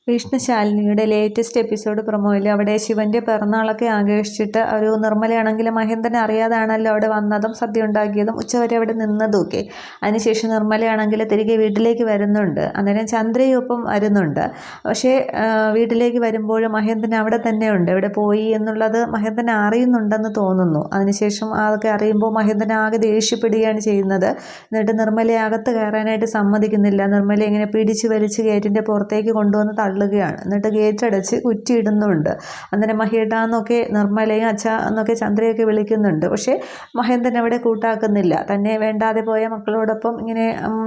വിഷ്ണുശാലിനിയുടെ latest episode പ്രൊമോയിൽ അവിടെ ശിവൻ്റെ പിറന്നാളൊക്കെ ആഘോഷിച്ചിട്ട് ഒരു നിർമ്മലയാണെങ്കിൽ മഹേന്ദ്രനെ അറിയാതാണല്ലോ അവിടെ വന്നതും സദ്യ ഉണ്ടാക്കിയതും ഉച്ചവരെ അവിടെ നിന്നതുമൊക്കെ. അതിനുശേഷം നിർമ്മലയാണെങ്കിൽ തിരികെ വീട്ടിലേക്ക് വരുന്നുണ്ട്. അന്നേരം ചന്ദ്രയും ഒപ്പം വരുന്നുണ്ട്. പക്ഷേ വീട്ടിലേക്ക് വരുമ്പോൾ മഹേന്ദ്രൻ അവിടെ തന്നെ ഉണ്ട്. ഇവിടെ പോയി എന്നുള്ളത് മഹേന്ദ്രൻ അറിയുന്നുണ്ടെന്ന് തോന്നുന്നു. അതിനുശേഷം അതൊക്കെ അറിയുമ്പോൾ മഹേന്ദ്രൻ ആകെ ദേഷ്യപ്പെടുകയാണ് ചെയ്യുന്നത്. എന്നിട്ട് നിർമ്മലയെ അകത്ത് കയറാനായിട്ട് സമ്മതിക്കുന്നില്ല. നിർമ്മല ഇങ്ങനെ പിടിച്ച് വലിച്ച് ഗേറ്റിൻ്റെ പുറത്തേക്ക് കൊണ്ടുവന്ന് തള്ളുകയാണ്. എന്നിട്ട് ഗേറ്റ് അടച്ച് കുറ്റിയിടുന്നുണ്ട്. അന്നേരം മഹേട്ടാന്നൊക്കെ നിർമ്മലയും അച്ഛ എന്നൊക്കെ ചന്ദ്രയൊക്കെ വിളിക്കുന്നുണ്ട്. പക്ഷേ മഹേന്ദ്രൻ അവിടെ കൂട്ടാക്കുന്നില്ല. തന്നെ വേണ്ടാതെ പോയ മക്കളോടൊപ്പം ഇങ്ങനെ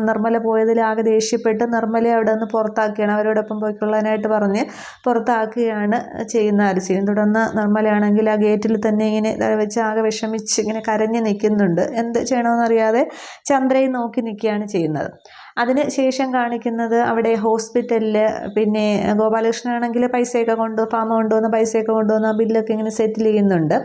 നിർമ്മല പോയതിൽ ആകെ ദേഷ്യപ്പെട്ട് നിർമ്മലയെ അവിടെ നിന്ന് പുറത്താക്കുകയാണ്. അവരോടൊപ്പം പോയിക്കൊള്ളാനായിട്ട് പറഞ്ഞ് പുറത്താക്കുകയാണ് ചെയ്യുന്ന ഒരു സീൻ. തുടർന്ന് നിർമ്മലയാണെങ്കിൽ ആ ഗേറ്റിൽ തന്നെ ഇങ്ങനെ വെച്ച് ആകെ വിഷമിച്ച് ഇങ്ങനെ കരഞ്ഞ് നിൽക്കുന്നുണ്ട്. എന്ത് ചെയ്യണമെന്നറിയാതെ ചന്ദ്രയെ നോക്കി നിൽക്കുകയാണ് ചെയ്യുന്നത്. അതിന് ശേഷം കാണിക്കുന്നത് അവിടെ ഹോസ്പിറ്റലിൽ പിന്നെ ഗോപാലകൃഷ്ണനാണെങ്കിൽ പൈസയൊക്കെ ഫാമ കൊണ്ടുവന്ന് പൈസയൊക്കെ കൊണ്ടുവന്ന് ആ ബില്ലൊക്കെ ഇങ്ങനെ സെറ്റിൽ ചെയ്യുന്നുണ്ട്.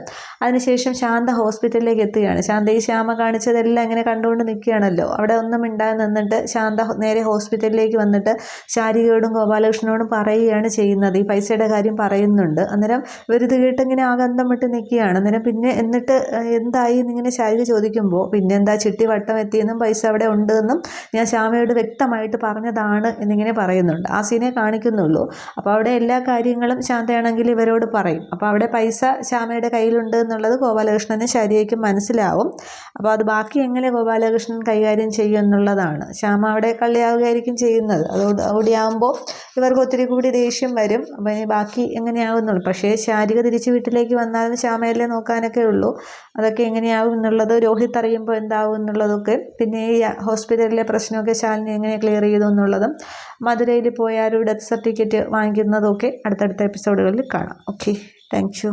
അതിനുശേഷം ശാന്ത ഹോസ്പിറ്റലിലേക്ക് എത്തുകയാണ്. ശാന്ത ഈ ശ്യാമ കാണിച്ചതെല്ലാം ഇങ്ങനെ കണ്ടുകൊണ്ട് നിൽക്കുകയാണല്ലോ. അവിടെ ഒന്നും മിണ്ടാതെ നിന്നിട്ട് ശാന്ത നേരെ ഹോസ്പിറ്റലിലേക്ക് വന്നിട്ട് ശാരികയോടും ഗോപാലകൃഷ്ണനോടും പറയുകയാണ് ചെയ്യുന്നത്. ഈ പൈസയുടെ കാര്യം പറയുന്നുണ്ട്. അന്നേരം വെറുതെ കേട്ട് ഇങ്ങനെ ആകന്തം വിട്ട് നിൽക്കുകയാണ്. അന്നേരം പിന്നെ എന്നിട്ട് എന്തായി എന്നിങ്ങനെ ശാരിക ചോദിക്കുമ്പോൾ പിന്നെന്താ ചിട്ടി വട്ടം എത്തിയെന്നും പൈസ അവിടെ ഉണ്ടെന്നും ഞാൻ ശ്യാമയോട് വ്യക്തമായിട്ട് പറഞ്ഞതാണ് എന്നിങ്ങനെ പറയുന്നുണ്ട്. ആ സീനെ കാണിക്കുന്നുള്ളൂ. അപ്പോൾ അവിടെ എല്ലാ കാര്യങ്ങളും ശാന്തയാണെങ്കിൽ ഇവരോട് പറയും. അപ്പോൾ അവിടെ പൈസ ശ്യാമയുടെ കയ്യിലുണ്ട് എന്നുള്ളത് ഗോപാലകൃഷ്ണന് ശാരികയ്ക്ക് മനസ്സിലാവും. അപ്പോൾ അത് ബാക്കി എങ്ങനെ ഗോപാലകൃഷ്ണൻ കൈകാര്യം ചെയ്യും എന്നുള്ളതാണ്. ശ്യാമ അവിടെ കളിയാവുകയായിരിക്കും ചെയ്യുന്നത്. അതോടെയാകുമ്പോൾ ഇവർക്ക് ഒത്തിരി കൂടി ദേഷ്യം വരും. അപ്പോൾ ഇനി ബാക്കി എങ്ങനെയാവുന്നുള്ളൂ. പക്ഷേ ശാരിക തിരിച്ച് വീട്ടിലേക്ക് വന്നാലും ശ്യാമയല്ലേ നോക്കാനൊക്കെ ഉള്ളൂ. അതൊക്കെ എങ്ങനെയാവും എന്നുള്ളത് രോഹിത് അറിയുമ്പോൾ എന്താവും എന്നുള്ളതൊക്കെ, പിന്നെ ഈ ഹോസ്പിറ്റലിലെ പ്രശ്നമൊക്കെ ശാലിനി എങ്ങനെ ക്ലിയർ ചെയ്തു എന്നുള്ളതും മധുരയിൽ പോയാൽ ഒരു ഡെത്ത് സർട്ടിഫിക്കറ്റ് വാങ്ങിക്കുന്നതൊക്കെ അടുത്തടുത്ത എപ്പിസോഡുകളിൽ കാണാം. Okay, thank you.